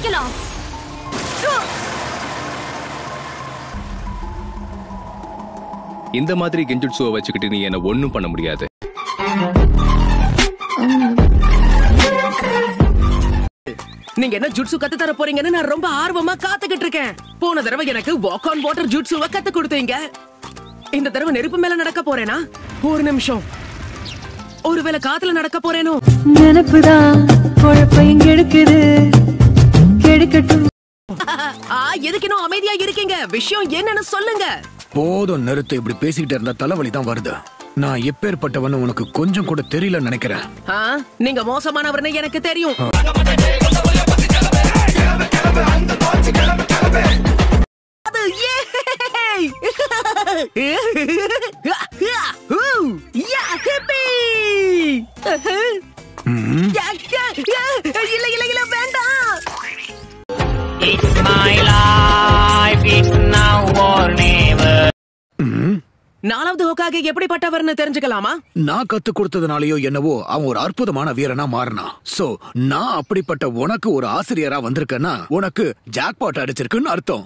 அடிக்கலாம். இந்த மாதிரி கெஞ்சுட்சுவை வச்சுக்கிட்டு நீ என்ன ஒண்ணும் பண்ண முடியாது. நீங்க என்ன ஜுட்சு கத்து தர போறீங்கன்னு நான் ரொம்ப ஆர்வமா காத்துக்கிட்டு இருக்கேன். போன தடவை எனக்கு வாக் ஆன் வாட்டர் ஜுட்சுவை கத்து கொடுத்தீங்க. இந்த தடவை நெருப்பு மேல நடக்க போறேனா? ஒரு நிமிஷம், ஒருவேளை காத்துல நடக்க போறேனோ? நினைப்புதான் குழப்பம் கெடுக்குது, கெடுக்கட்டும். எதுக்கு இன்னும் அமைதியா இருக்கீங்க? விஷயம் என்னன்னு சொல்லுங்க. போதும், நிறுத்து. இப்படி பேசிக்கிட்டு இருந்தா தலைவலி தான் வருது. நான் எப்பேற்பட்டவன்னு உனக்கு கொஞ்சம் கூட தெரியல நினைக்கிறேன். நீங்க மோசமானவர்னு எனக்கு தெரியும். நாலாவது ஹோக்காகே எப்படிப்பட்டவர்னு தெரிஞ்சுக்கலாமா? நான் கத்து கொடுத்ததுனாலயோ என்னவோ அவன் ஒரு அற்புதமான வீரனா மாறினா. சோ நான் அப்படிப்பட்ட உனக்கு ஒரு ஆசிரியரா வந்திருக்கேன்னா உனக்கு ஜாக்பாட் அடிச்சிருக்குன்னு அர்த்தம்.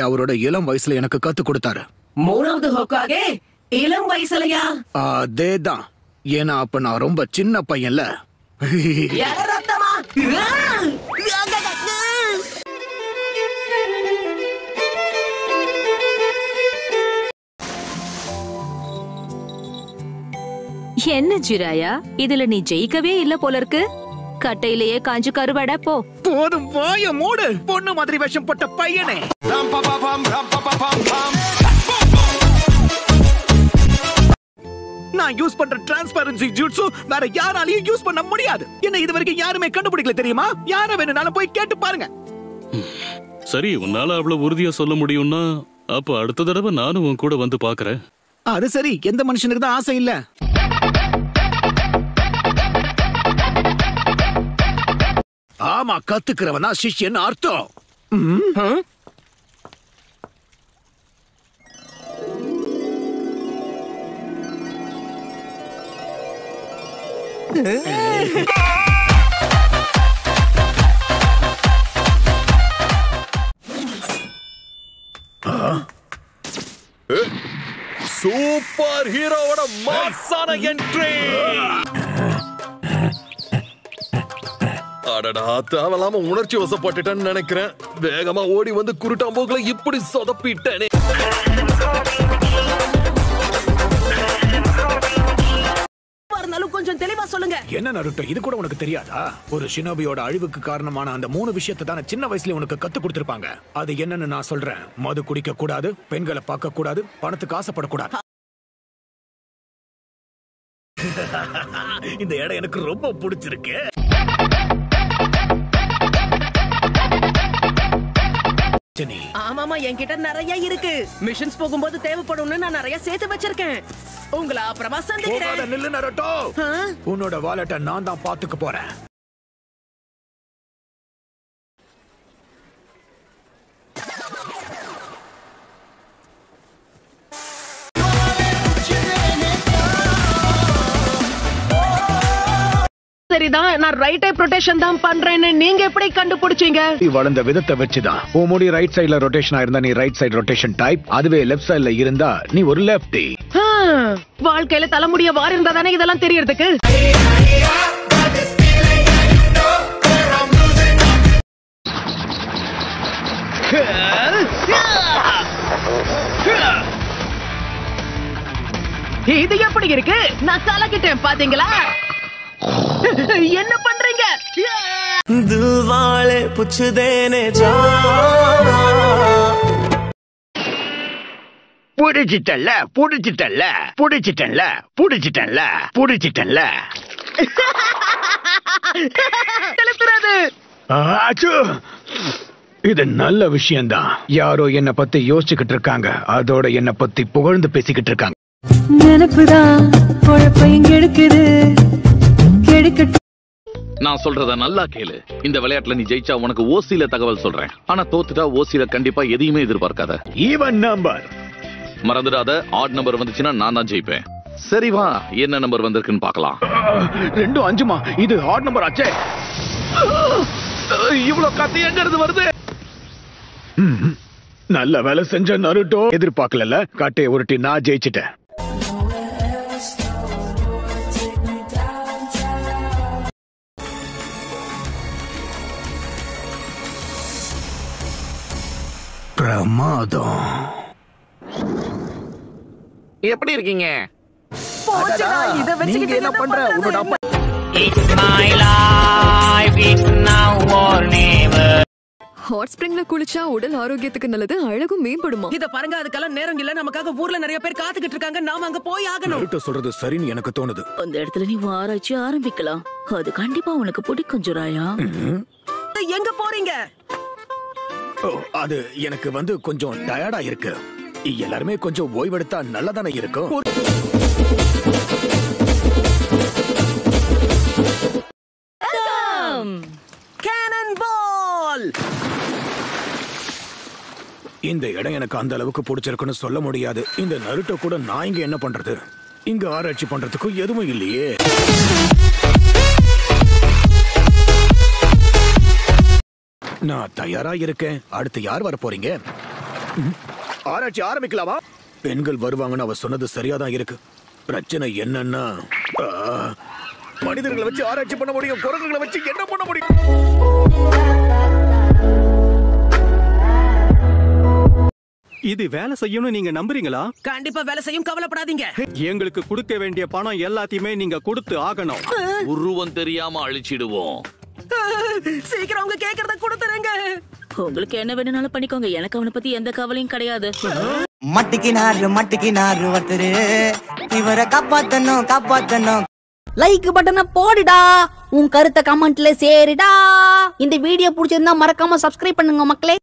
அவரோட இளம் வயசுல எனக்கு கத்து கொடுத்தாரு. மூணாவது ஹோக்காகே இளம் வயசுலயா? அதேதான். ஏன்னா அப்ப நான் ரொம்ப சின்ன பையன்ல. என்ன ஜிராயா, இதுல நீ ஜெயிக்கவே இல்ல போல இருக்கு. கட்டையிலேயே காஞ்சு கருவாடா போ. போதும், வாய மூடு. பொண்ணு மாதிரி வேஷம் போட்ட பையனே. நான் யூஸ் பண்ற டிரான்ஸ்பரன்சி ஜூட்சு வேற யாராலையும் யூஸ் பண்ண முடியாது. என்ன இது வரைக்கும் யாருமே கண்டுபிடிக்கல தெரியுமா? யார வேணும்னாலும் போய் கேட்டு பாருங்க. சரி, உன்னால அவ்வளவு உறுதியா சொல்ல முடியும்னா அப்ப அடுத்த தடவை நானும் உன் கூட வந்து பாக்குறேன். அது சரி, எந்த மனுஷனுக்கு தான் ஆசை இல்ல? ஆமா, கத்துக்கிறவனா சிஷ்யன் அர்த்தம். சூப்பர் ஹீரோவோட மாசான என்ட்ரி. அடடா, தேவலாம உணர்ச்சி வசப்பட்டுட்டேன்னு நினைக்கிறேன். வேகமா ஓடி வந்து குருட்டாம்போக்குல இப்படி சொதப்பிட்டேனே. கொஞ்சம் தெளிவா சொல்லுங்க. என்ன நருட்டோ, இது கூட உனக்கு தெரியாதா? ஒரு ஷினோபியோட அழிவுக்கு காரணமான அந்த 3 விஷயத்தை தானே சின்ன வயசுல உனக்கு கத்து கொடுத்திருப்பாங்க. அது என்னன்னு நான் சொல்றேன். மது குடிக்க கூடாது, பெண்களை பார்க்க கூடாது, பணத்துக்கு ஆசைப்படக்கூடாது. இந்த இடம் எனக்கு ரொம்ப பிடிச்சிருக்கு. ஆமாமா, என்கிட்ட நிறைய இருக்கு. மிஷன்ஸ் போகும்போது தேவைப்படும்னு நான் நிறைய சேர்த்து வச்சிருக்கேன். உங்களை அப்புறமா சந்திக்கிறேன். நில்லு நருட்டோ, உன்னோட வாலெட்டை நான் தான் பாத்துக்க போறேன். சரிதான், நான் ரைட் ஐ ரொட்டேஷன் தான் பண்றேன்னு நீங்க எப்படி கண்டுபிடிச்சீங்க? வளர்ந்த விதத்தை வச்சுதான். உன் முடி ரைட் சைடுல ரொட்டேஷனா இருந்தா நீ ரைட் சைடு ரொட்டேஷன் டைப். அதுவே லெஃப்ட் சைடுல இருந்தா நீ ஒரு லெஃப்டி. வாழ்க்கையில தலைமுடிய வாரி இருந்தா தானே இதெல்லாம் தெரியறதுக்கு. இது எப்படி இருக்கு? நான் கலக்கிட்டேன் பாத்தீங்களா? என்ன பண்றீங்க? தில்வாலே புச்சுதேனே ஜா. புடிச்சிட்டல்ல, புடிச்சிட்டல்ல, புடிச்சிட்டல்ல, புடிச்சிட்டல்ல, புடிச்சிட்டல்ல. இது நல்ல விஷயம்தான். யாரோ என்ன பத்தி யோசிச்சுக்கிட்டு இருக்காங்க, அதோட என்ன பத்தி புகழ்ந்து பேசிக்கிட்டு இருக்காங்க. நினைப்புதான் குழப்பம் கெடுக்குது, கெடுக்கட்டும். நான் சொல்றத நல்லா கேளு. இந்த விளையாட்டுல நீ ஜெயிச்சா உனக்கு ஓசில தகவல் சொல்றேன். ஆனா தோத்துட்டா ஓசில கண்டிப்பா எதையுமே எதிர்பார்க்காத. ஈவன் நம்பர் மறந்துடாத. ஆட் நம்பர் வந்துச்சுன்னா நான் தான் ஜெயிப்பேன். சரி வா, என்ன நம்பர் வந்திருக்குன்னு பார்க்கலாம். 2 5மா, இது ஹாட் நம்பர் ஆச்சே. இவ்வளவு கத்தி எங்க இருந்து வருது? நல்ல வேலை செஞ்ச நருட்டோ. எதிர்பார்க்கல, காட்டையை உருட்டி நான் ஜெயிச்சிட்டேன். பிரமாதம். எப்படி இருக்கீங்க? இத வச்சுக்கிட்டு என்ன பண்ற? உன்னோட அப்பா ஹாட் ஸ்ப்ரிங்ல குளிச்சா உடல் ஆரோக்கியத்துக்கு நல்லது, அழகும் மேம்படுமா. இத பாருங்க, அதுக்கெல்லாம் நேரம் இல்ல. நமக்காக ஊர்ல நிறைய பேர் காத்துக்கிட்டு இருக்காங்க. நாம அங்க போய் ஆகணும். நருட்டோ சொல்றது சரின்னு எனக்கு தோணுது. அந்த இடத்துல நீ ஆராய்ச்சி ஆரம்பிக்கலாம். அது கண்டிப்பா உனக்கு பிடிக்கும் ஜுராயா. எங்க போறீங்க? அது எனக்கு கொஞ்சம் டயர்டா இருக்கு. எல்லாருமே கொஞ்சம் ஓய்வெடுத்தா நல்லதானே இருக்கும். கேனன் பால். இந்த இடம் எனக்கு அந்த அளவுக்கு பிடிச்சிருக்குன்னு சொல்ல முடியாது. இந்த நருட்டோ கூட நான் இங்க என்ன பண்றது? இங்க ஆராய்ச்சி பண்றதுக்கு எதுவும் இல்லையே. நான் தயாரா இருக்கேன். அடுத்து யார் வர போறீங்க? ஆராய்ச்சி ஆரம்பிக்கலாமா? பெண்கள் வருவாங்கன்னு அவ சொன்னது சரியாதான் இருக்கு. பிரச்சனை என்னன்னா, மனிதர்களை வச்சு ஆராய்ச்சி பண்ண முடியும், குரங்குகளை வச்சு என்ன பண்ண முடியும்? இது வேலை செய்யும்னு நீங்க நம்புறீங்களா? கண்டிப்பா வேலை செய்யும், கவலைப்படாதீங்க. எங்களுக்கு கொடுக்க வேண்டிய பணம் எல்லாத்தையுமே நீங்க கொடுத்து ஆகணும். உருவம் தெரியாம அழிச்சிடுவோம். சீக்கிரம் உங்க கேக்குறத கொடுத்துருங்க. உங்களுக்கு என்ன வேணும்னாலும் பண்ணிக்கோங்க. எனக்கு அவனை பத்தி எந்த கவலையும் கிடையாது. மட்டிக்கினாரு ஒருத்தரு, இவரை காப்பாத்தணும். லைக் பட்டனை போடுடா, உன் கருத்தை கமெண்ட்ல சேருடா. இந்த வீடியோ பிடிச்சிருந்தா மறக்காம சப்ஸ்கிரைப் பண்ணுங்க மக்களே.